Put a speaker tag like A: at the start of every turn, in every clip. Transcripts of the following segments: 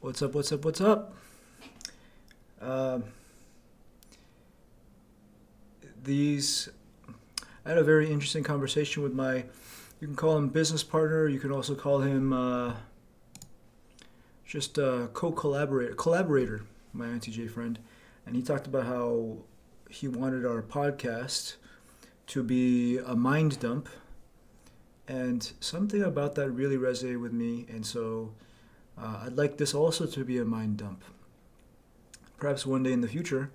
A: What's up, what's up, what's up? Uh, these, I had a very interesting conversation with you can call him business partner, you can also call him just a collaborator, my INTJ friend. And he talked about how he wanted our podcast to be a mind dump. And something about that really resonated with me. And so I'd like this also to be a mind dump. Perhaps one day in the future,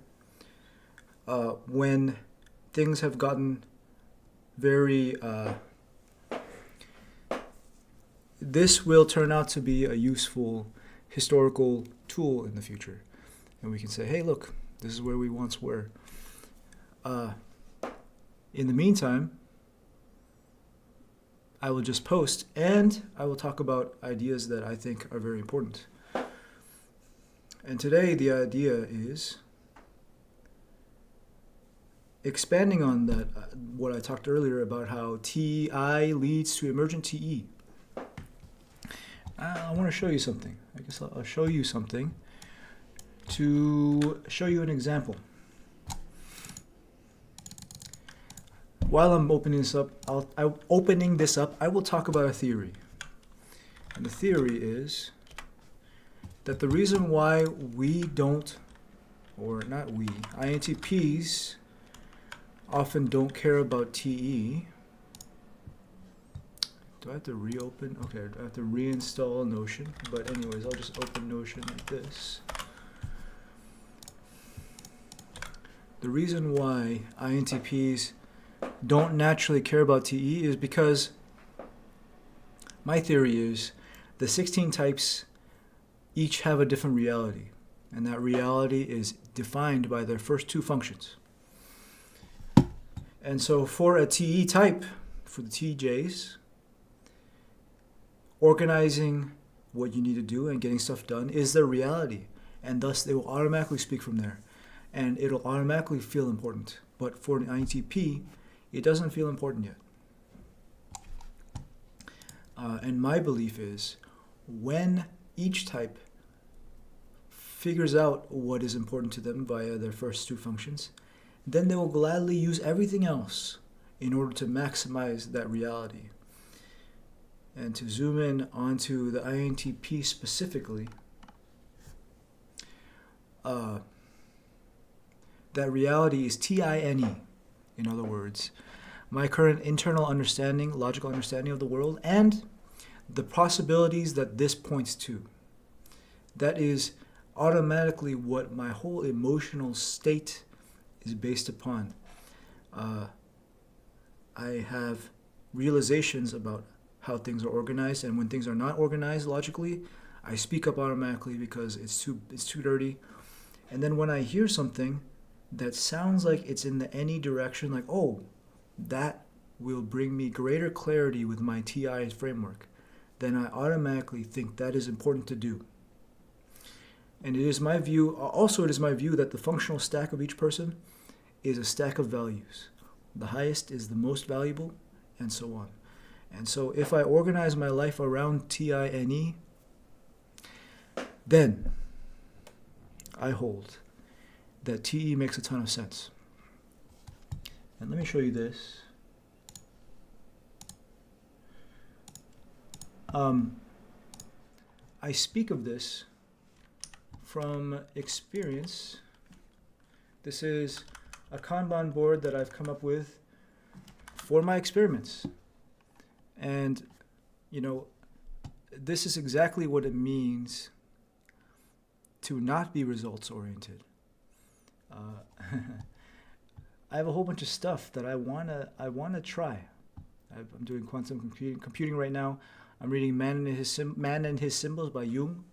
A: when things have gotten very, this will turn out to be a useful historical tool in the future. And we can say, hey, look, this is where we once were. In the meantime, I will just post and I will talk about ideas that I think are very important. And today the idea is expanding on that, what I talked earlier about how TI leads to emergent TE. I want to show you something. I guess I'll show you something to show you an example. While I'm opening this up, I will talk about a theory. And the theory is that the reason why we don't, or not we, INTPs often don't care about TE. Do I have to reopen? Okay, I have to reinstall Notion. But anyways, I'll just open Notion like this. The reason why INTPs don't naturally care about TE is because my theory is the 16 types each have a different reality, and that reality is defined by their first two functions. And so for a TE type, for the TJs, organizing what you need to do and getting stuff done is their reality, and thus they will automatically speak from there, and it'll automatically feel important. But for an INTP, it doesn't feel important yet. And my belief is when each type figures out what is important to them via their first two functions, then they will gladly use everything else in order to maximize that reality. And to zoom in onto the INTP specifically, that reality is TINE. In other words, my current internal understanding, logical understanding of the world, and the possibilities that this points to. That is automatically what my whole emotional state is based upon. I have realizations about how things are organized, and when things are not organized logically, I speak up automatically because it's too dirty. And then when I hear something that sounds like it's in the any direction, like, oh, that will bring me greater clarity with my TI framework, then I automatically think that is important to do. And it is my view that the functional stack of each person is a stack of values. The highest is the most valuable, and so on. And so if I organize my life around TINE, then I hold that TE makes a ton of sense. And let me show you this. I speak of this from experience. This is a Kanban board that I've come up with for my experiments. And, this is exactly what it means to not be results oriented. I have a whole bunch of stuff that I wanna try. I'm doing quantum computing right now. I'm reading Man and His Symbols by Jung.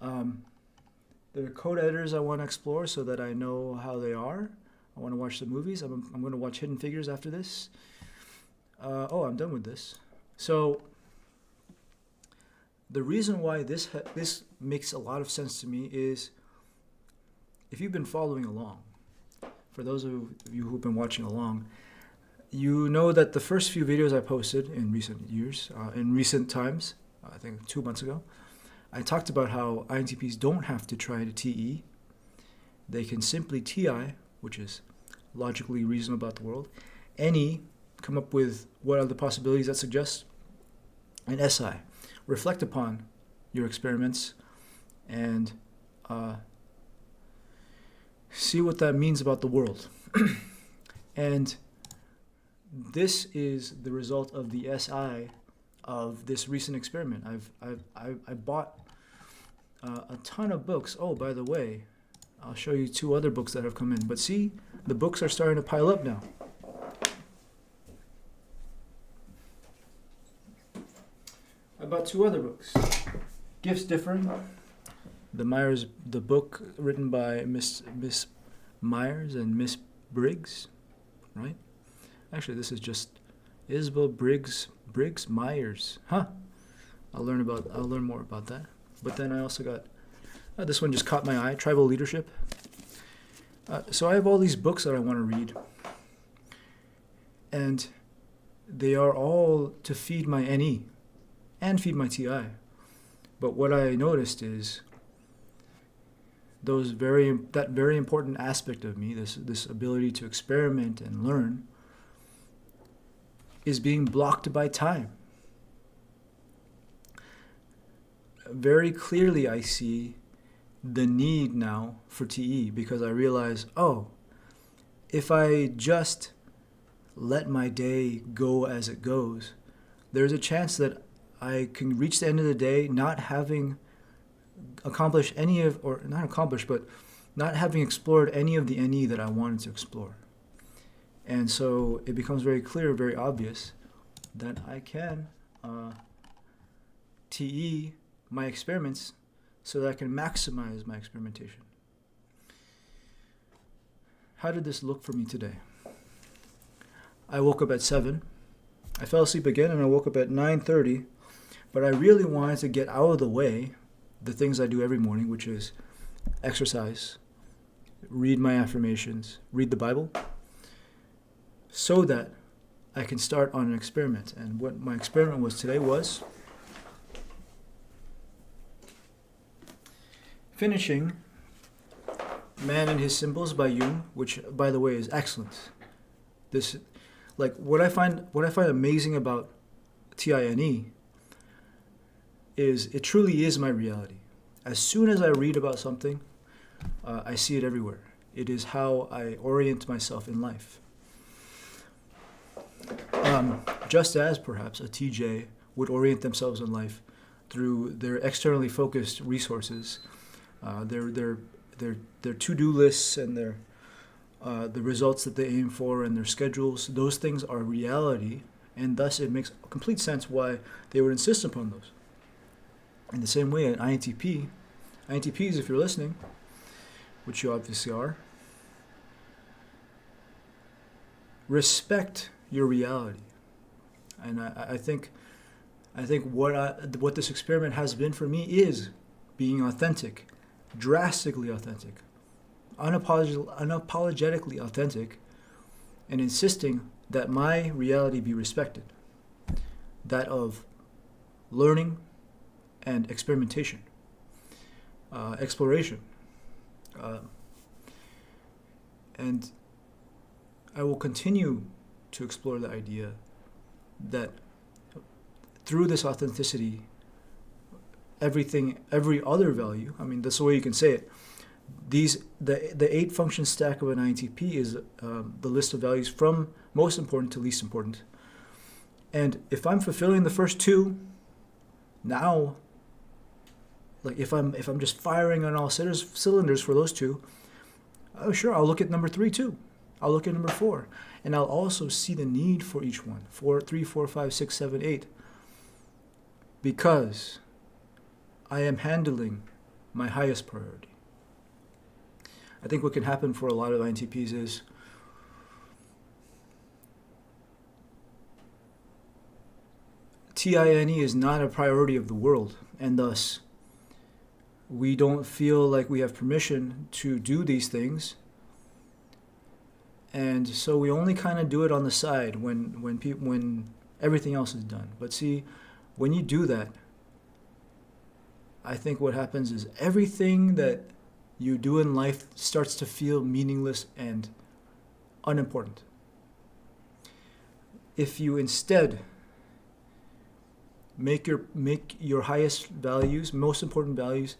A: There are code editors I want to explore so that I know how they are. I want to watch the movies. I'm going to watch Hidden Figures after this. I'm done with this. So the reason why this makes a lot of sense to me is if you've been following along, for those of you who've been watching along, you know that the first few videos I posted in recent years, in recent times, I think 2 months ago, I talked about how INTPs don't have to try to TE. They can simply TI, which is logically reason about the world, NE, come up with what are the possibilities that suggest, and SI, reflect upon your experiments and see what that means about the world. And this is the result of the SI of this recent experiment. I bought a ton of books. Oh, by the way, I'll show you 2 other books that have come in. But see, the books are starting to pile up now. I bought 2 other books. Gifts Differing. The book written by Miss Myers and Miss Briggs, right? Actually, this is just Isabel Briggs Myers. Huh. I'll learn more about that. But then I also got this one just caught my eye, Tribal Leadership. So I have all these books that I want to read. And they are all to feed my NE and feed my TI. But what I noticed is that very important aspect of me, this ability to experiment and learn, is being blocked by time. Very clearly I see the need now for TE because I realize, if I just let my day go as it goes, there's a chance that I can reach the end of the day not having accomplished not having explored any of the NE that I wanted to explore. And so it becomes very clear, very obvious that I can TE my experiments so that I can maximize my experimentation. How did this look for me today? I woke up at 7. I fell asleep again and I woke up at 9:30, but I really wanted to get out of the way the things I do every morning, which is exercise, read my affirmations, read the Bible, so that I can start on an experiment. And what my experiment was today was finishing Man and His Symbols by Jung, which, by the way, is excellent. What I find amazing about TINE is it truly is my reality. As soon as I read about something, I see it everywhere. It is how I orient myself in life. Just as perhaps a TJ would orient themselves in life through their externally focused resources, their to-do lists and the results that they aim for and their schedules, those things are reality, and thus it makes complete sense why they would insist upon those. In the same way, an INTPs, if you're listening, which you obviously are, respect your reality. And I think what this experiment has been for me is being authentic, drastically authentic, unapologetically authentic, and insisting that my reality be respected, that of learning and experimentation, exploration. And I will continue to explore the idea that through this authenticity, every other value, that's the way you can say it. The 8 function stack of an INTP is the list of values from most important to least important. And if I'm fulfilling the first 2, now, if I'm just firing on all cylinders for those 2, sure, I'll look at number 3 too. I'll look at number 4, and I'll also see the need for each one. 3, 4, 5, 6, 7, 8, because I am handling my highest priority. I think what can happen for a lot of INTPs is TINE is not a priority of the world, and thus we don't feel like we have permission to do these things, and so we only kind of do it on the side when everything else is done. But see, when you do that, I think what happens is everything that you do in life starts to feel meaningless and unimportant. If you instead make your highest values, most important values,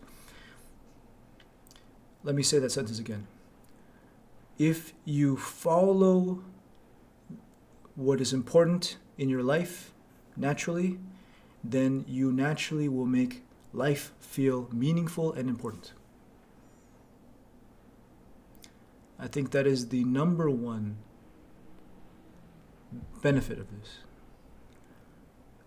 A: let me say that sentence again. If you follow what is important in your life naturally, then you naturally will make life feel meaningful and important. I think that is the number one benefit of this.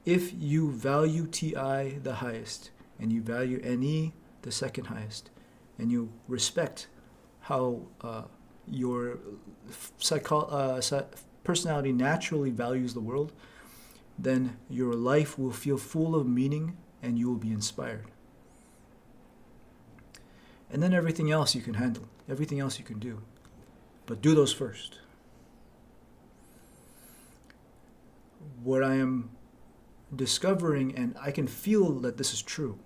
A: If you value TI the highest, and you value NE the second highest, and you respect how your personality naturally values the world, then your life will feel full of meaning and you will be inspired. And then everything else you can handle, everything else you can do. But do those first. What I am discovering, and I can feel that this is true,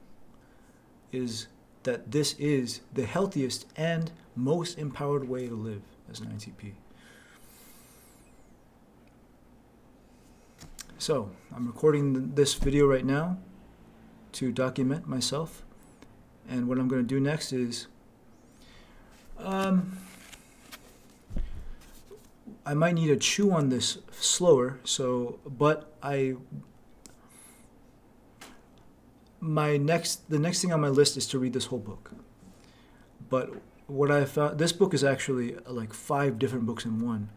A: is that this is the healthiest and most empowered way to live as an INTP. So, I'm recording this video right now to document myself, and what I'm going to do next is I might need to chew on this slower, but the next thing on my list is to read this whole book. But what I found, this book is actually like 5 different books in one.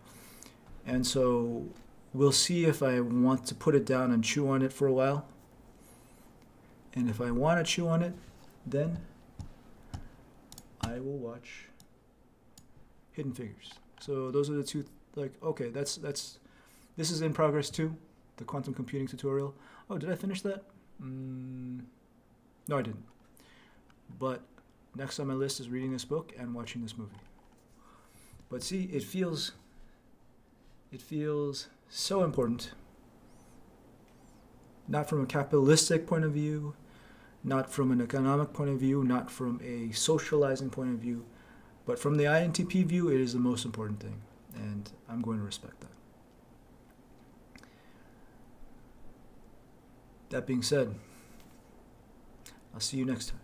A: And so we'll see if I want to put it down and chew on it for a while. And if I want to chew on it, then I will watch Hidden Figures. So those are the two, okay, this is in progress too, the quantum computing tutorial. Oh, did I finish that? No, I didn't. But next on my list is reading this book and watching this movie. But see, it feels so important. Not from a capitalistic point of view, not from an economic point of view, not from a socializing point of view, but from the INTP view, it is the most important thing, and I'm going to respect that. That being said, I'll see you next time.